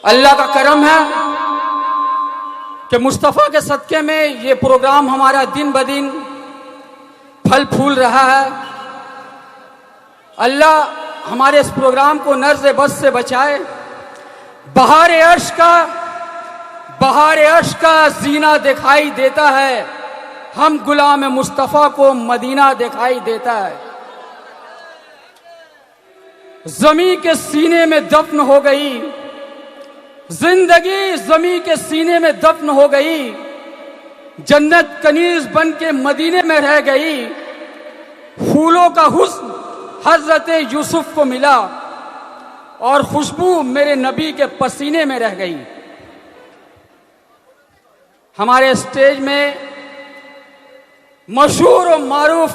अल्लाह का करम है कि मुस्तफ़ा के सदक़े में ये प्रोग्राम हमारा दिन ब दिन फल फूल रहा है। अल्लाह हमारे इस प्रोग्राम को नर्ज़ बस से बचाए। बहार अर्श का जीना दिखाई देता है, हम गुलाम मुस्तफ़ा को मदीना दिखाई देता है। ज़मी के सीने में दफन हो गई, जिंदगी ज़मी के सीने में दफन हो गई, जन्नत कनीज़ बन के मदीने में रह गई। फूलों का हुस्न हज़रत यूसुफ को मिला और खुशबू मेरे नबी के पसीने में रह गई। हमारे स्टेज में मशहूर और मारूफ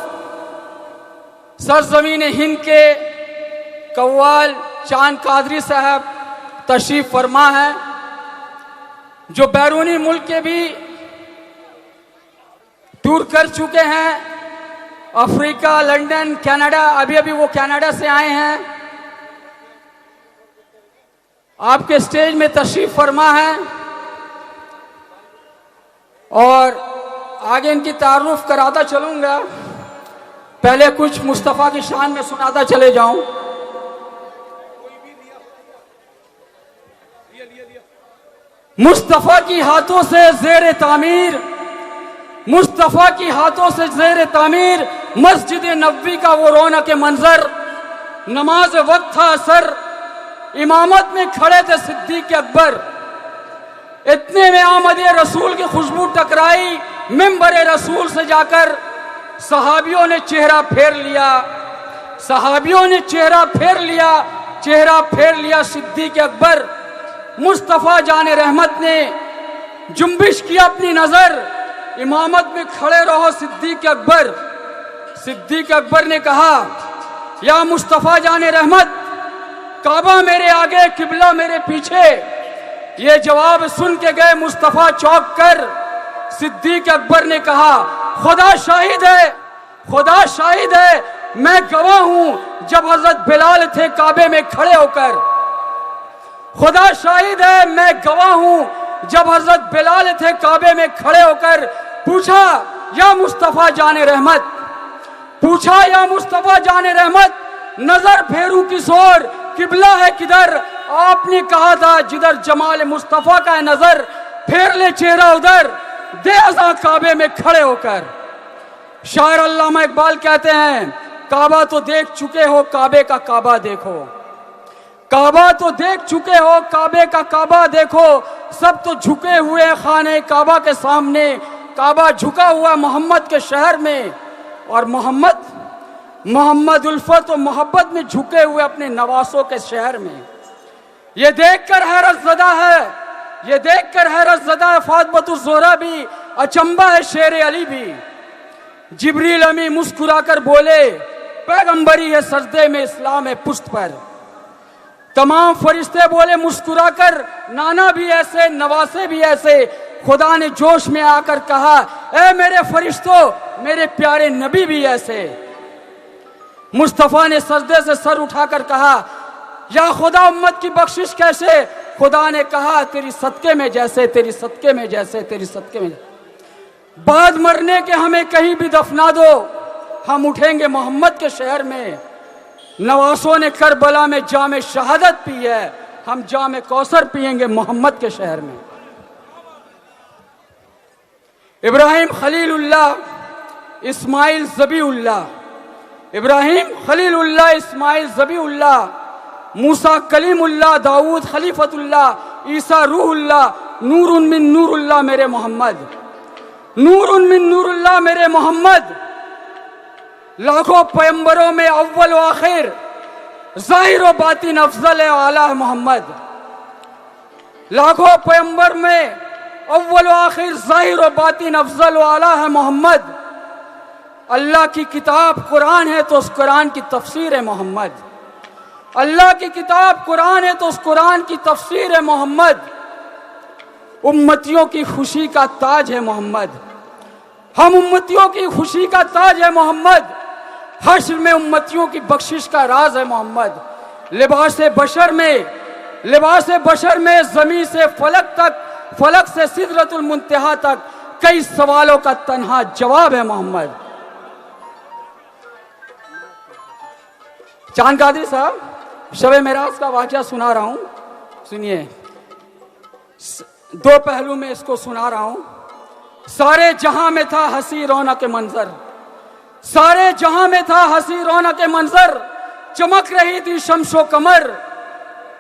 सरजमीन हिंद के कव्वाल चांद कादरी साहब तशरीफ फरमा है, जो बैरूनी मुल्क के भी टूर कर चुके हैं, अफ्रीका, लंदन, कनाडा। अभी वो कनाडा से आए हैं, आपके स्टेज में तशरीफ फरमा है और आगे इनकी तारुफ कराता चलूंगा। पहले कुछ मुस्तफ़ा की शान में सुनाता चले जाऊं। मुस्तफ़ा की हाथों से ज़ेर तामीर, मुस्तफ़ा की हाथों से ज़ेर तामीर मस्जिद नबवी का वो रौनक मंजर। नमाज वक्त था असर, इमामत में खड़े थे सिद्दीक़ अकबर। इतने में आमद रसूल की खुशबू टकराई, मिंबर रसूल से जाकर सहाबियों ने चेहरा फेर लिया, सहाबियों ने चेहरा फेर लिया सिद्दीक़ अकबर। मुस्तफ़ा जाने रहमत ने जुम्बिश किया अपनी नजर, इमामत में खड़े रहो सिद्दीक़ अकबर। सिद्दीक़ अकबर ने कहा, या मुस्तफ़ा जाने रहमत, काबा मेरे आगे किबला मेरे पीछे। ये जवाब सुन के गए मुस्तफ़ा चौंक कर। सिद्दीक़ अकबर ने कहा, खुदा शाहिद है, मैं गवाह हूं जब हजरत बिलाल थे काबे में खड़े होकर। खुदा शाहिद है, मैं गवाह हूं जब हजरत बिलाल थे काबे में खड़े होकर। पूछा या मुस्तफ़ा जाने रहमत, नजर फेरू किस ओर, किबला है किधर? आपने कहा था जिधर जमाल मुस्तफ़ा का है नजर, फेर ले चेहरा उधर, दे अज़ा काबे में खड़े होकर। शायर अल्लामा इकबाल कहते हैं, काबा तो देख चुके हो, काबे का काबा देखो। काबा तो देख चुके हो, काबे का काबा देखो। सब तो झुके हुए खाने काबा के सामने, काबा झुका हुआ मोहम्मद के शहर में, और मोहम्मद उल्फत और मोहब्बत में झुके हुए अपने नवासों के शहर में। ये देखकर हैरत ज़दा है फातिमतुज़ ज़ोहरा भी, अचंबा है शेर अली भी। जिब्रील अमी मुस्कुराकर बोले, पैगंबरी है सजदे में, इस्लाम है पुश्त पर। तमाम फरिश्ते बोले मुस्कुराकर, नाना भी ऐसे, नवासे भी ऐसे। खुदा ने जोश में आकर कहा, ए मेरे फरिश्तों, मेरे प्यारे नबी भी ऐसे। मुस्तफ़ा ने सजदे से सर उठाकर कहा, या खुदा उम्मत की बख्शिश कैसे? खुदा ने कहा, तेरी सदके में जैसे, तेरी सदके में जैसे, तेरी सदके में। बाद मरने के हमें कहीं भी दफना दो, हम उठेंगे मोहम्मद के शहर में। नवासों ने करबला में जाम शहादत पी है, हम जाम कौसर पिएंगे मोहम्मद के शहर में। इब्राहिम खलीलुल्लाह इस्माइल ज़बीउल्लाह, मूसा कलीमुल्लाह, दाऊद खलीफतुल्लाह, ईसा रूहुल्लाह, नूरुन मिन नूरुल्लाह मेरे मोहम्मद, नूरुन मिन नूरुल्लाह मेरे मोहम्मद। लाखों पैगंबरों में अव्वल व आखिर, ज़ाहिर व बातिन अफजल आला है मोहम्मद। लाखों पैगंबर में अव्वल व आखिर, ज़ाहिर व बातिन अफजल व आला है मोहम्मद। अल्लाह की किताब कुरान है तो उस कुरान की तफसीर है मोहम्मद। अल्लाह की किताब कुरान है तो उस कुरान की तफसीर है मोहम्मद। उम्मतियों की खुशी का ताज है मोहम्मद, हम उम्मतियों की खुशी का ताज है मोहम्मद। हश्र में उम्मतियों की बख्शिश का राज है मोहम्मद। लिबास बशर में लिबास बशर में ज़मीन से फलक तक, फलक से सिदरतुल मुंतहा तक कई सवालों का तन्हा जवाब है मोहम्मद। चांद कादरी साहब, शब मेराज का वाक़या सुना रहा हूं, सुनिए। दो पहलू में इसको सुना रहा हूं। सारे जहां में था हंसी रौनक के मंजर, सारे जहां में था हंसी रौनक के मंजर, चमक रही थी शमशो कमर,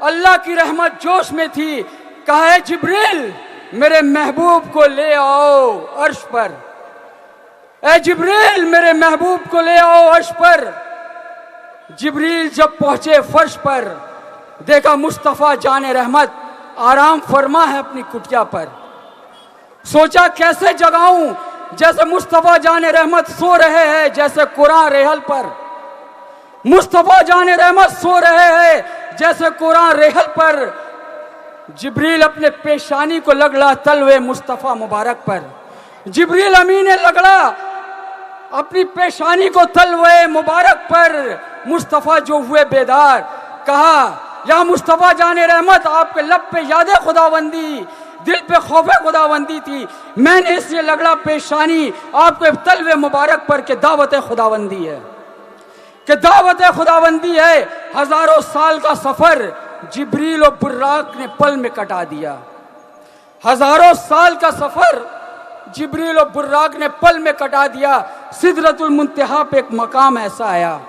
अल्लाह की रहमत जोश में थी। कहा है जिब्रील मेरे महबूब को ले आओ अर्श पर, ए जिब्रील मेरे महबूब को ले आओ अर्श पर। जिब्रील जब पहुंचे फर्श पर, देखा मुस्तफा जाने रहमत आराम फरमा है अपनी कुटिया पर। सोचा कैसे जगाऊं, जैसे मुस्तफा जाने रहमत सो रहे हैं, जैसे कुरान रेहल पर। मुस्तफा जाने रहमत सो रहे हैं जैसे कुरान रेहल पर। जिब्रील अपने पेशानी को लगड़ा तलवे मुस्तफा मुबारक पर। जिब्रील अमीन ने लगड़ा अपनी पेशानी को तलवे मुबारक पर। मुस्तफा जो हुए बेदार, कहा या मुस्तफा जाने रहमत, आपके लब पे याद खुदाबंदी, दिल पे खौफे खुदाबंदी थी, मैंने इसलिए लगड़ा पेशानी आपके तलवे मुबारक पर के दावत खुदाबंदी है, कि दावत खुदाबंदी है। हजारों साल का सफर जिब्रील और बुर्राक ने पल में कटा दिया। हजारों साल का सफर जिब्रील और बुर्राक ने पल में कटा दिया। सिदरतुल मुंतहा पे एक मकाम ऐसा आया,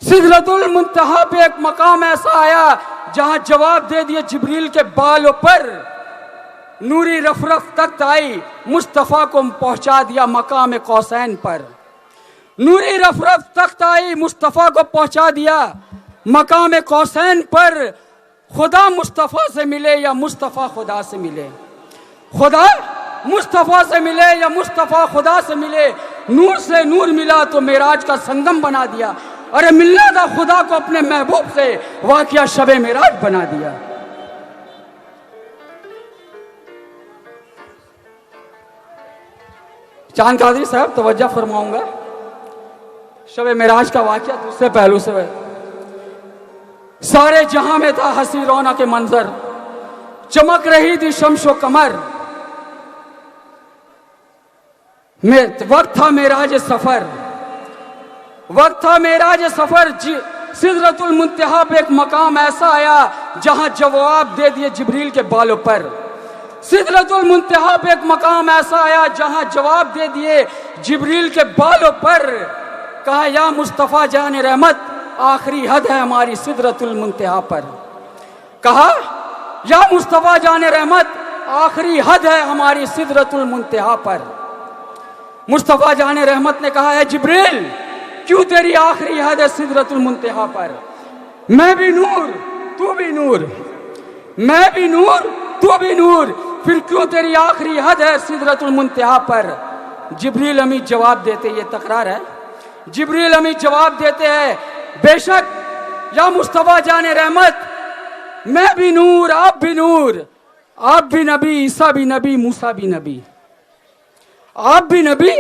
सिदरतुल मुंतहा पे एक मकाम ऐसा आया जहां जवाब दे दिए जिब्रील के बालों पर। नूरी रफरफ तख्त आई, मुस्तफा को पहुंचा दिया मकाम कौसैन पर। नूरी रफरफ तख्त आई, मुस्तफा को पहुंचा दिया मकाम कौसैन पर। खुदा मुस्तफा से मिले या मुस्तफा खुदा से मिले, खुदा मुस्तफा से मिले या मुस्तफा खुदा से मिले। नूर से नूर मिला तो मेराज का संगम बना दिया। अरे मिलना था खुदा को अपने महबूब से, वाकया शबे मेराज बना दिया। चांद कादरी साहब तवज्जो फरमाऊंगा, शबे मेराज का वाकया दूसरे पहलू से है। सारे जहां में था हंसी रौनक के मंजर, चमक रही थी शमशो कमर। वक्त था मेराज सफर, वक्त था मेराज सफर। सिदरतुल मुंतहा पे एक मकाम ऐसा आया जहां जवाब दे दिए जिब्रील के बालों पर। सिदरतुल मुंतहा पे एक मकाम ऐसा आया जहां जवाब दे दिए जिब्रील के बालों पर। कहा या मुस्तफा जाने रहमत, आखिरी हद है हमारी सिदरतुल मुंतहा पर। कहा या मुस्तफा जाने रहमत, आखिरी हद है हमारी सिदरतुल मुंतहा पर। मुस्तफा जाने रहमत ने कहा है जिब्रील क्यों तेरी आखिरी हद है सिदरतुल मुंतहा पर? मैं भी नूर तू भी नूर, मैं भी नूर तू भी नूर, फिर क्यों तेरी आखिरी हद है सिदरतुल मुंतहा पर? जिब्रील अमी जवाब देते, ये तकरार है। जिब्रील अमी जवाब देते हैं बेशक या मुस्तफा जाने रहमत, मैं भी नूर आप भी नूर, आप भी नबी ईसा भी नबी मूसा भी नबी, आप भी नबी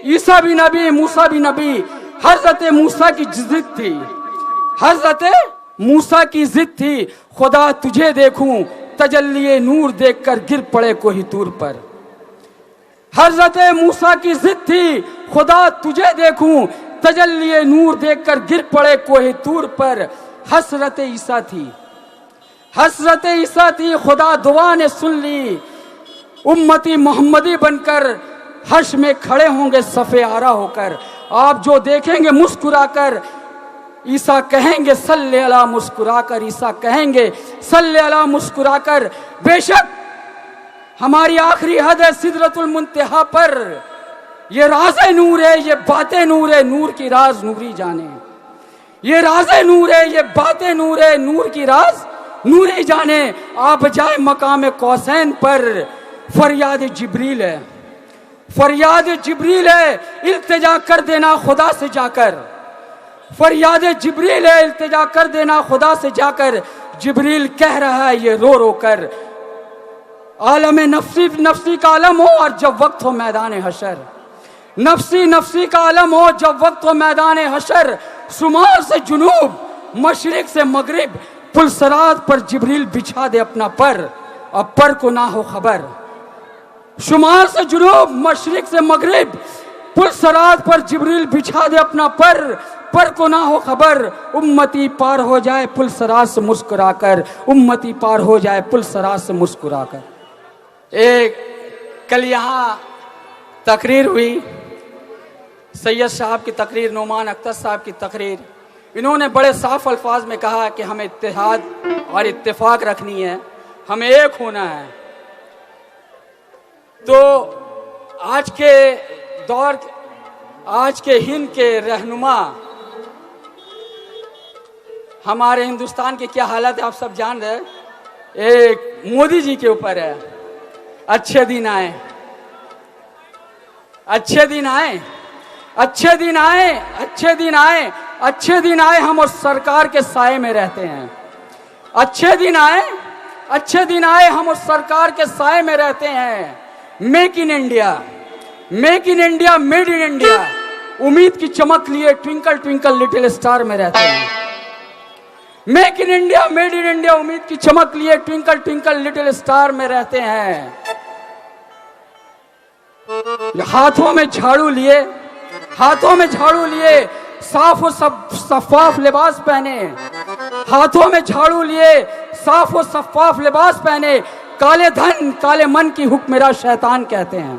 ईसा भी नबी मूसा भी नबी। हजरत मूसा की जिद थी, हजरत मूसा की जिद थी, खुदा तुझे देखूं तजल्ली नूर देखकर गिर पड़े कोहितूर पर। हजरत मूसा की जिद थी, खुदा तुझे देखूं तजल्ली नूर देखकर गिर पड़े कोहितूर पर। हसरत ईसा थी, हसरत ईसा थी, खुदा दुआ ने सुन ली। उम्मती मोहम्मदी बनकर हर्ष में खड़े होंगे सफ़े आरा होकर। आप जो देखेंगे मुस्कुराकर, ईसा कहेंगे सल्ले अला मुस्कुराकर, ईसा कहेंगे सल्ले अला मुस्कुराकर। बेशक हमारी आखिरी हद है सिदरतुल मुंतहा पर। ये राज़े नूर है, ये बातें नूर है, नूर की राज नूरी जाने। ये राज़े नूर है, ये बातें नूर है, नूर की राज नूरी जाने। आप जाए मकाम कौसैन पर, फरियाद जिब्रील है, फरियाद जिब्रील है, इल्तिजा कर देना खुदा से जाकर। फरियाद जिब्रील है, इल्तिजा कर देना खुदा से जाकर। जिब्रील कह रहा है ये रो रो कर, आलम नफ्सी नफ्सी का आलम हो और जब वक्त हो मैदान हशर। नफ्सी नफ्सी का आलम हो जब वक्त हो मैदान हशर। शुमाल से जुनूब, मशरिक से मगरिब, पुलसरात पर जिब्रील बिछा दे अपना पर, अब पर को ना हो खबर। शुमाल से जुनूब, मशरिक से मगरिब, पुलसरात पर जिब्रील बिछा दे अपना पर को ना हो खबर। उम्मती पार हो जाए पुलसरात से मुस्कुराकर, उम्मती पार हो जाए पुलसरात से मुस्कुराकर। एक कल यहाँ तकरीर हुई, सैयद साहब की तकरीर, नोमान अख्तर साहब की तकरीर। इन्होंने बड़े साफ अल्फाज में कहा कि हमें इत्तेहाद और इत्तेफाक रखनी है, हमें एक होना है। तो आज के दौर, आज के हिंद के रहनुमा, हमारे हिंदुस्तान की क्या हालत है आप सब जान रहे हैं। एक मोदी जी के ऊपर है, अच्छे दिन आए, अच्छे दिन आए, अच्छे दिन आए, अच्छे दिन आए, अच्छे दिन आए, हम उस सरकार के साए में रहते हैं। अच्छे दिन आए, अच्छे दिन आए, हम उस सरकार के साए में रहते हैं। Make in India, make in India, made in India, उम्मीद की चमक लिए ट्विंकल ट्विंकल लिटिल स्टार में रहते हैं। Make in India, made in India, उम्मीद की चमक लिए ट्विंकल ट्विंकल लिटिल स्टार में रहते हैं। हाथों में झाड़ू लिए, हाथों में झाड़ू लिए, साफ और शफाफ लिबास पहने, हाथों में झाड़ू लिए, साफ और शफाफ लिबास पहने। काले धन काले मन की हुक्मेरा शैतान कहते हैं,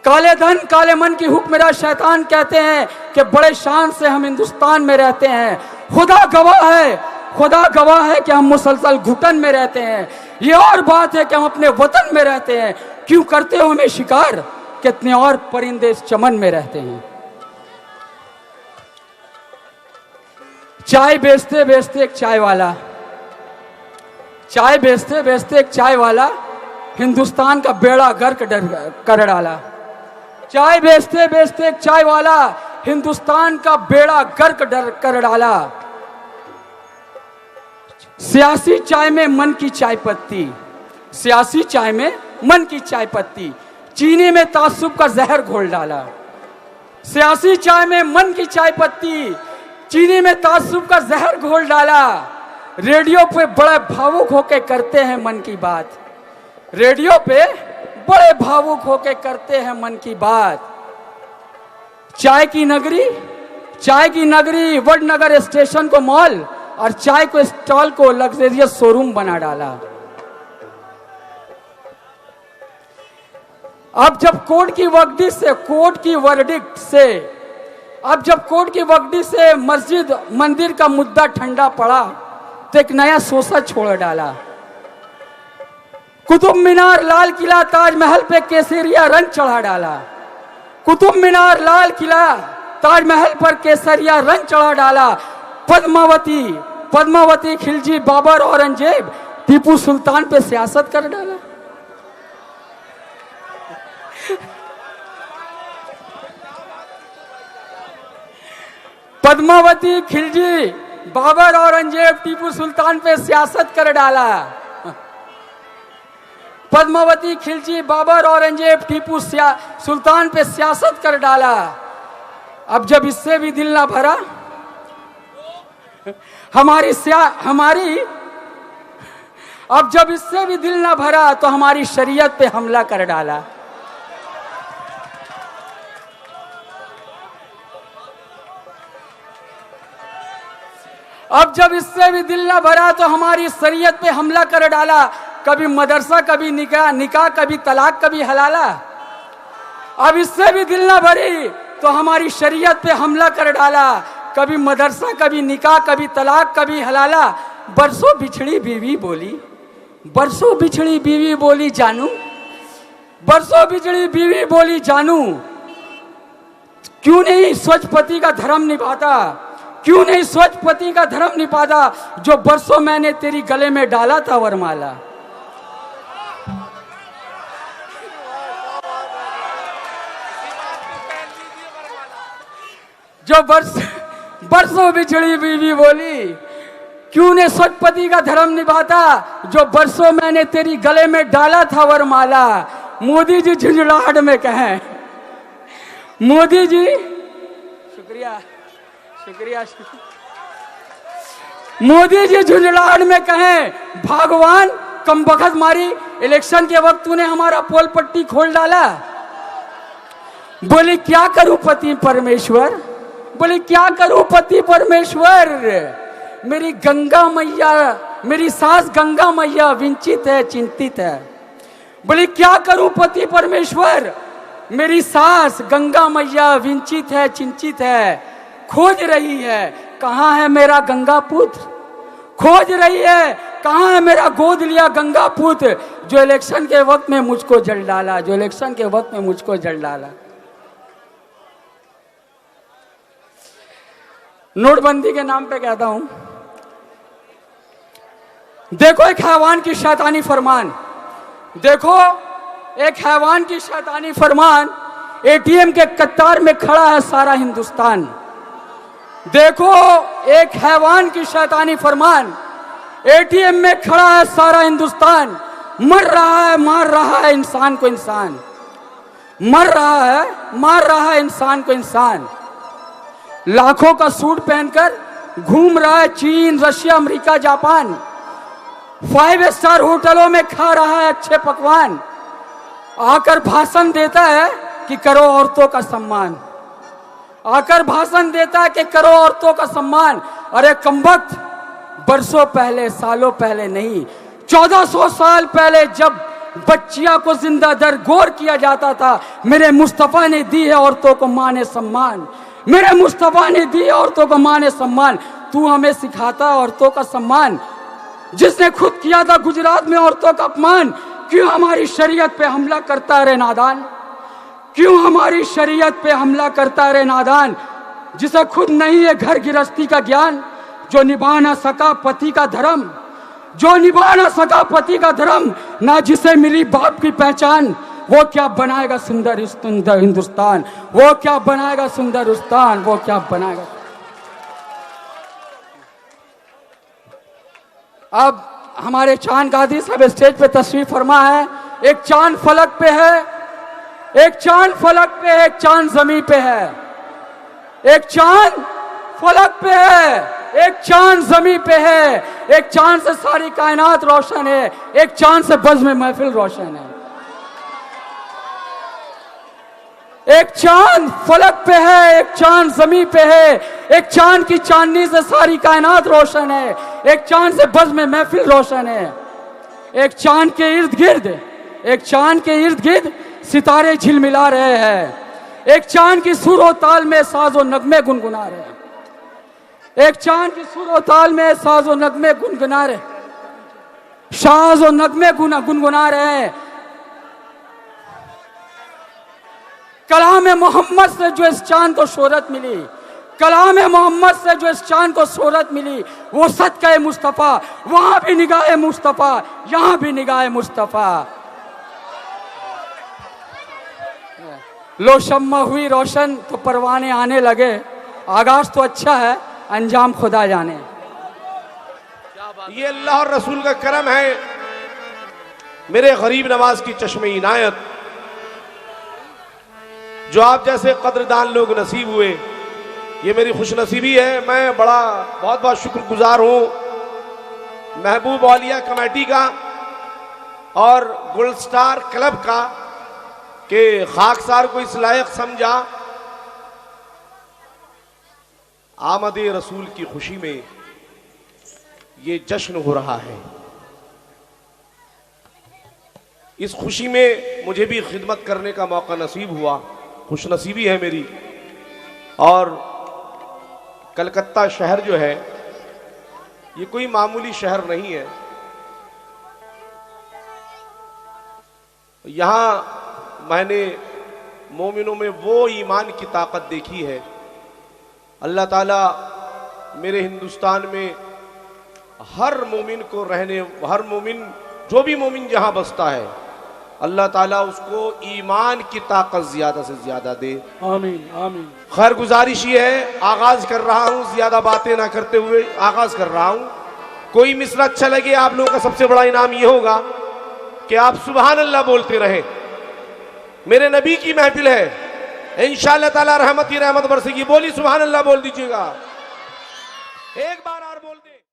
काले धन काले मन की हुक्मेरा शैतान कहते हैं कि बड़े शान से हम हिंदुस्तान में रहते हैं। खुदा गवाह है, खुदा गवाह है कि हम मुसलसल घुटन में रहते हैं। ये और बात है कि हम अपने वतन में रहते हैं। क्यों करते हो हमें शिकार, कितने और परिंदे इस चमन में रहते हैं। चाय बेचते बेचते एक चाय वाला, चाय बेचते बेचते एक चाय वाला हिंदुस्तान का बेड़ा गर्क कर डाला। चाय बेचते बेचते एक चाय वाला हिंदुस्तान का बेड़ा गर्क कर डाला। सियासी चाय में मन की चाय पत्ती, सियासी चाय में मन की चाय पत्ती, चीनी में तासुब का जहर घोल डाला। सियासी चाय में मन की चाय पत्ती, चीनी में तासुब का जहर घोल डाला। रेडियो पे बड़े भावुक होके करते हैं मन की बात, रेडियो पे बड़े भावुक होके करते हैं मन की बात। चाय की नगरी, चाय की नगरी वडनगर स्टेशन को मॉल और चाय को स्टॉल को लग्जरियस शोरूम बना डाला। अब जब कोर्ट की वर्डिक्ट से, कोर्ट की वर्डिक्ट से, अब जब कोर्ट की वर्डिक्ट से मस्जिद मंदिर का मुद्दा ठंडा पड़ा तो एक नया सोसा छोड़ डाला। कुतुब मीनार, लाल किला, ताजमहल पे केसरिया रंग चढ़ा डाला। कुतुब मीनार, लाल किला, ताजमहल पर केसरिया रंग चढ़ा डाला। पद्मावती, पद्मावती, खिलजी, बाबर, औरंगजेब, टीपू सुल्तान पे सियासत कर डाला। पद्मावती, खिलजी, बाबर, औरंगजेब, टीपू सुल्तान पे सियासत कर डाला। पद्मावती, खिलजी, बाबर, औरंगजेब, टीपू सुल्तान पे सियासत कर डाला। अब जब इससे भी दिल ना भरा, हमारी अब जब इससे भी दिल ना भरा तो हमारी शरीयत पे हमला कर डाला। अब जब इससे भी दिल ना भरा तो हमारी शरीयत पे हमला कर डाला। कभी मदरसा, कभी निकाह, निकाह कभी तलाक, कभी हलाला। अब इससे भी दिल ना भरी तो हमारी शरीयत पे हमला कर डाला। कभी मदरसा, कभी निकाह, कभी तलाक, कभी हलाला। बरसों बिछड़ी बीवी बोली, बरसों बिछड़ी बीवी बोली जानू, बरसों बिछड़ी बीवी बोली जानू, क्यों नहीं स्वच्छ पति का धर्म निभाता, क्यों नहीं स्वच्छ पति का धर्म निभाता, जो बरसों मैंने तेरी गले में डाला था वरमाला। जो बरसों बिछड़ी बीवी बोली, क्यों ने स्वच्छ पति का धर्म निभाता, जो बरसों मैंने तेरी गले में डाला था वरमाला। मोदी जी झुंझुलाहट में कहें, मोदी जी, शुक्रिया शुक्रिया, मोदी जी झुंझुलाहट में कहें भगवान कम बखत मारी, इलेक्शन के वक्त तूने हमारा पोल पट्टी खोल डाला। बोले क्या करूं पति परमेश्वर, बोले क्या करूं पति परमेश्वर, मेरी गंगा मैया, मेरी सास गंगा मैया विंचित है, चिंतित है। बोले क्या करूं पति परमेश्वर, मेरी सास गंगा मैया विंचित है, चिंतित है, खोज रही है कहां है मेरा गंगा पुत्र, खोज रही है कहां है मेरा गोद लिया गंगा पुत्र, जो इलेक्शन के वक्त में मुझको जल डाला, जो इलेक्शन के वक्त में मुझको जल डाला। नोटबंदी के नाम पे कहता हूं, देखो एक हैवान की शैतानी फरमान, देखो एक हैवान की शैतानी फरमान, एटीएम के कतार में खड़ा है सारा हिंदुस्तान। देखो एक हैवान की शैतानी फरमान, एटीएम में खड़ा है सारा हिंदुस्तान, मर रहा है मार रहा है इंसान को इंसान, मर रहा है मार रहा है इंसान को इंसान। लाखों का सूट पहनकर घूम रहा है चीन, रशिया, अमेरिका, जापान, 5 स्टार होटलों में खा रहा है अच्छे पकवान, आकर भाषण देता है कि करो औरतों का सम्मान, आकर भाषण देता है कि करो औरतों का सम्मान। अरे कमबख्त, बरसों पहले, सालों पहले नहीं, 1400 साल पहले जब बच्चियां को जिंदा दर गोर किया जाता था, मेरे मुस्तफा ने दी है औरतों को माने सम्मान, मेरे मुस्तफा ने दी है औरतों को माने सम्मान। तू हमें सिखाता औरतों का सम्मान, जिसने खुद किया था गुजरात में औरतों का अपमान। क्यों हमारी शरीयत पे हमला करता रे नादान, क्यों हमारी शरीयत पे हमला करता रे नादान, जिसे खुद नहीं है घर गृहस्थी का ज्ञान, जो निभा ना सका पति का धर्म, जो निभा ना सका पति का धर्म, ना जिसे मिली बाप की पहचान, वो क्या बनाएगा सुंदर हिंदुस्तान, वो क्या बनाएगा सुंदर हिंदुस्तान, वो क्या बनाएगा। अब हमारे चांद गादी सब स्टेज पे तशरीफ फरमा है। एक चांद फलक पे है, एक चांद फलक पे है, एक चांद जमीन पे है, एक चांद फलक पे है, एक चांद जमीन पे है, एक चांद से सारी कायनात रोशन है, एक चांद से बज़्म महफिल रोशन है। एक चांद फलक पे है, एक चांद जमीन पे है, एक चांद की चांदनी से सारी कायनात रोशन है, एक चांद से बज़्म महफिल रोशन है। एक चांद के इर्द गिर्द, एक चांद के इर्द गिर्द सितारे झिलमिला रहे हैं, एक चांद की सुर और ताल में साजो नगमे गुनगुना रहे हैं, एक चांद की सुर और ताल में साजो नगमे गुनगुना रहे, साजो नगमे गुनगुना रहे हैं। कलाम मोहम्मद से जो इस चांद को शोहरत मिली, कलाम मोहम्मद से जो इस चांद को शोहरत मिली, वो सदका मुस्तफ़ा, वहां भी निगाह मुस्तफ़ा, यहां भी निगाह मुस्तफ़ा। लो शम्मा हुई रोशन तो परवाने आने लगे, आगाज तो अच्छा है, अंजाम खुदा जाने। ये अल्लाह और रसूल का करम है, मेरे गरीब नवाज की चश्मे इनायत, जो आप जैसे कदरदान लोग नसीब हुए, ये मेरी खुशनसीबी है। मैं बहुत बहुत शुक्रगुजार हूँ महबूब औलिया कमेटी का और गोल्ड स्टार क्लब का कि खाकसार को इस लायक समझा। आमद रसूल की खुशी में ये जश्न हो रहा है, इस खुशी में मुझे भी खिदमत करने का मौका नसीब हुआ, खुशनसीबी है मेरी। और कलकत्ता शहर जो है ये कोई मामूली शहर नहीं है, यहां मैंने मोमिनों में वो ईमान की ताकत देखी है। अल्लाह ताला मेरे हिंदुस्तान में हर मोमिन को हर मोमिन, जो भी मोमिन जहां बसता है, अल्लाह ताला उसको ईमान की ताकत ज्यादा से ज्यादा दे। आमीन आमीन। खैर गुजारिश ये है, आगाज कर रहा हूं, ज्यादा बातें ना करते हुए आगाज कर रहा हूं। कोई मिसरा अच्छा लगे, आप लोगों का सबसे बड़ा इनाम ये होगा कि आप सुभान अल्लाह बोलते रहे। मेरे नबी की महफिल है, इंशाअल्लाह ताला रहमत ही रहमत बरसेगी। बोली सुभान अल्लाह बोल दीजिएगा, एक बार और बोल दे।